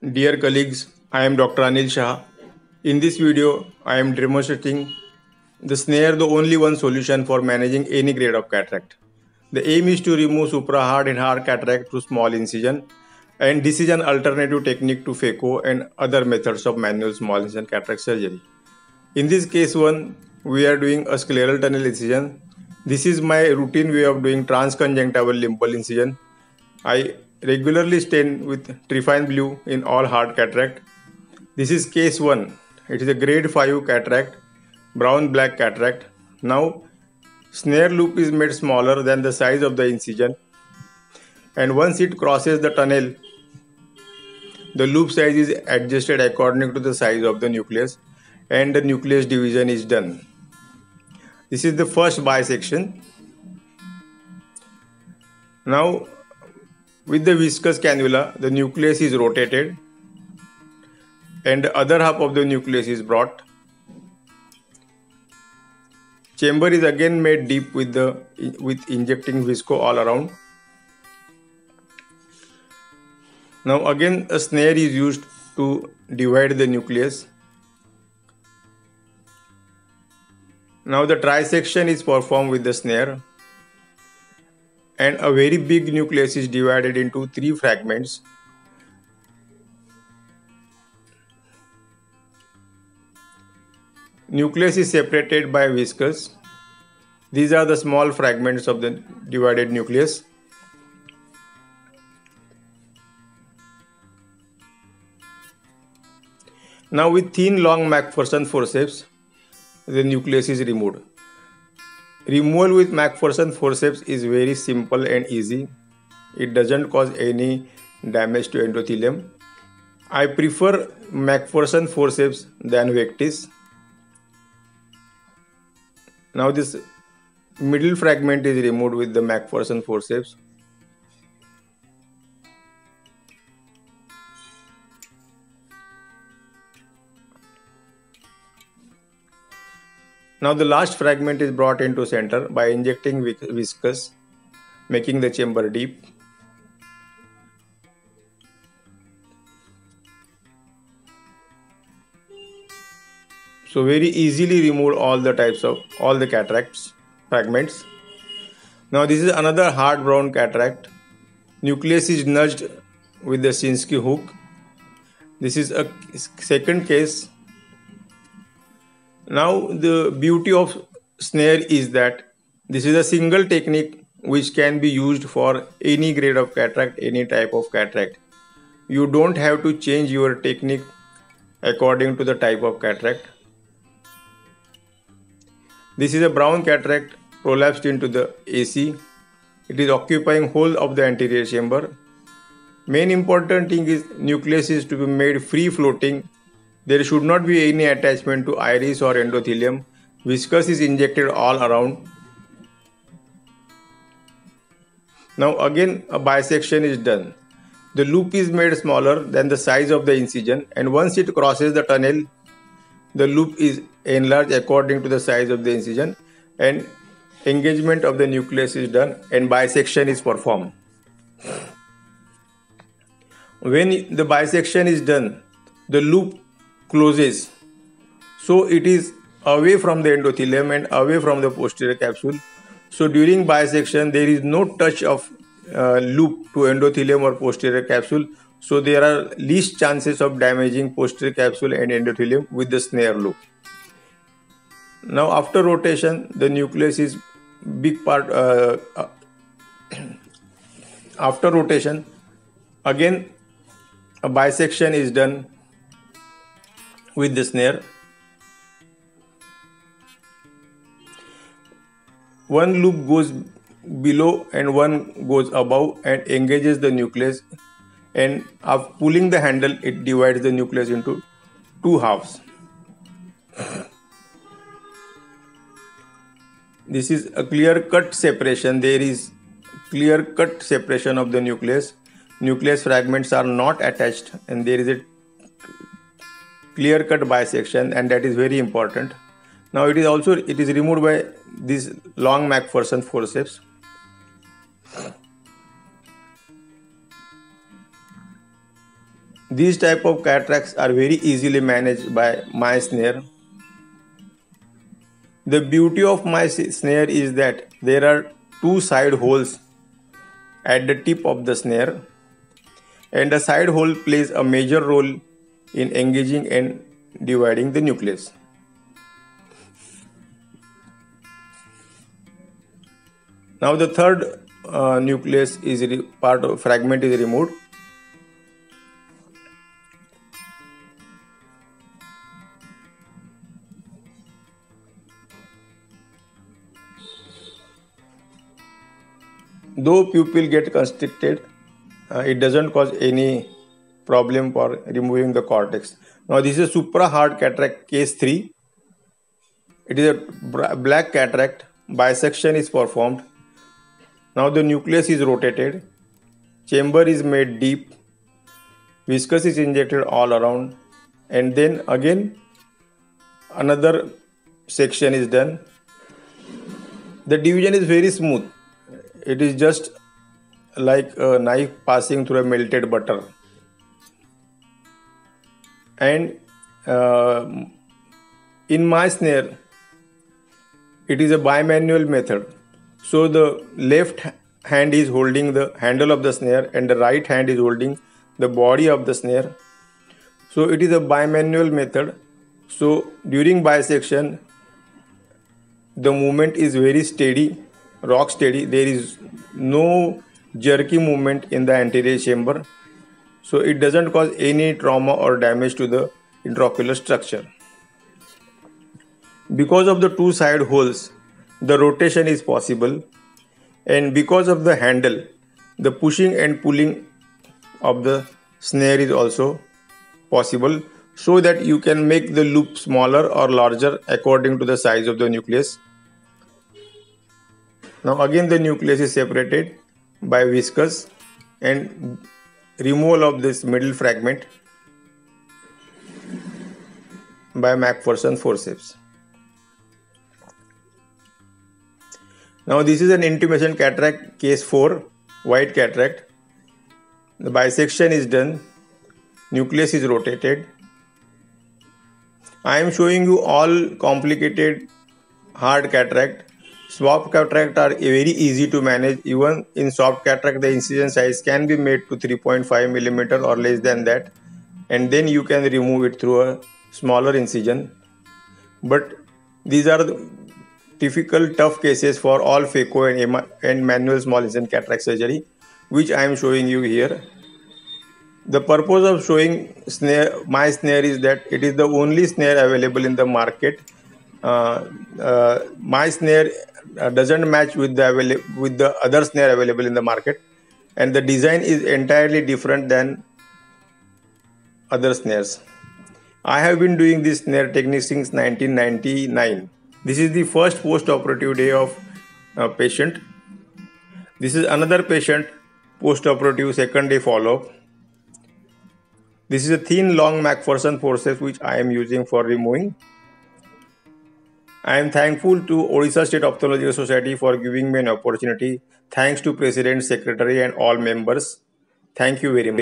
Dear colleagues, I am Dr. Anil Shah. In this video, I am demonstrating the snare, the only one solution for managing any grade of cataract. The aim is to remove suprahard and hard cataract through small incision, and this is an alternative technique to phaco and other methods of manual small incision cataract surgery. In this case 1, we are doing a scleral tunnel incision. This is my routine way of doing transconjunctival limbal incision. I regularly stain with Trifine blue in all hard cataract. This is case 1. It is a grade 5 cataract, brown black cataract. Now snare loop is made smaller than the size of the incision, and once it crosses the tunnel, the loop size is adjusted according to the size of the nucleus and the nucleus division is done. This is the first bisection. Now with the viscous cannula, the nucleus is rotated and the other half of the nucleus is brought. Chamber is again made deep with injecting visco all around. Now again a snare is used to divide the nucleus. Now the trisection is performed with the snare, and a very big nucleus is divided into 3 fragments. Nucleus is separated by viscous. These are the small fragments of the divided nucleus. Now with thin long McPherson forceps, the nucleus is removed. Removal with McPherson forceps is very simple and easy. It doesn't cause any damage to endothelium. I prefer McPherson forceps than Vectis. Now this middle fragment is removed with the McPherson forceps. Now the last fragment is brought into center by injecting viscous, making the chamber deep. So very easily remove all the cataracts fragments. Now this is another hard brown cataract. Nucleus is nudged with the Sinskey hook. This is a second case. Now the beauty of snare is that this is a single technique which can be used for any grade of cataract, any type of cataract. You don't have to change your technique according to the type of cataract. This is a brown cataract prolapsed into the AC. It is occupying whole of the anterior chamber. Main important thing is nucleus is to be made free floating. There should not be any attachment to iris or endothelium. Viscous is injected all around. Now again a bisection is done. The loop is made smaller than the size of the incision, and once it crosses the tunnel, the loop is enlarged according to the size of the incision, and engagement of the nucleus is done and bisection is performed. When the bisection is done, the loop closes, so it is away from the endothelium and away from the posterior capsule. So during bisection there is no touch of loop to endothelium or posterior capsule, so there are least chances of damaging posterior capsule and endothelium with the snare loop. Now after rotation, the nucleus is big part. After rotation, again a bisection is done with the snare. One loop goes below and one goes above and engages the nucleus, and after pulling the handle, it divides the nucleus into 2 halves. This is a clear-cut separation. There is clear-cut separation of the nucleus. Nucleus fragments are not attached, and there is a clear-cut bisection, and that is very important. Now it is removed by this long McPherson forceps. These type of cataracts are very easily managed by MySnare. The beauty of MySnare is that there are two side holes at the tip of the snare, and the side hole plays a major role in engaging and dividing the nucleus. Now the third nucleus is part of fragment is removed. Though pupil get constricted, it doesn't cause any problem for removing the cortex. Now this is supra hard cataract case 3. It is a black cataract. Bisection is performed. Now the nucleus is rotated. Chamber is made deep. Viscous is injected all around, and then again another section is done. The division is very smooth. It is just like a knife passing through a melted butter. And in MySnare, it is a bimanual method. So the left hand is holding the handle of the snare and the right hand is holding the body of the snare. So it is a bimanual method. So during bisection, the movement is very steady, rock steady. There is no jerky movement in the anterior chamber. So it doesn't cause any trauma or damage to the intraocular structure. Because of the two side holes, the rotation is possible, and because of the handle, the pushing and pulling of the snare is also possible, so that you can make the loop smaller or larger according to the size of the nucleus. Now again the nucleus is separated by viscous and removal of this middle fragment by McPherson forceps. Now this is an intimation cataract case 4, white cataract. The bisection is done, nucleus is rotated. I am showing you all complicated hard cataract. Soft cataract are very easy to manage. Even in soft cataract, the incision size can be made to 3.5 mm or less than that, and then you can remove it through a smaller incision. But these are the difficult, tough cases for all phaco and manual small incision cataract surgery, which I am showing you here. The purpose of showing MySnare is that it is the only snare available in the market. MySnare doesn't match with the other snare available in the market, and the design is entirely different than other snares. I have been doing this snare technique since 1999. This is the first post-operative day of patient. This is another patient post-operative second day follow-up. This is a thin long McPherson forceps which I am using for removing. I am thankful to Odisha State Ophthalmological Society for giving me an opportunity. Thanks to President, Secretary and all members. Thank you very much.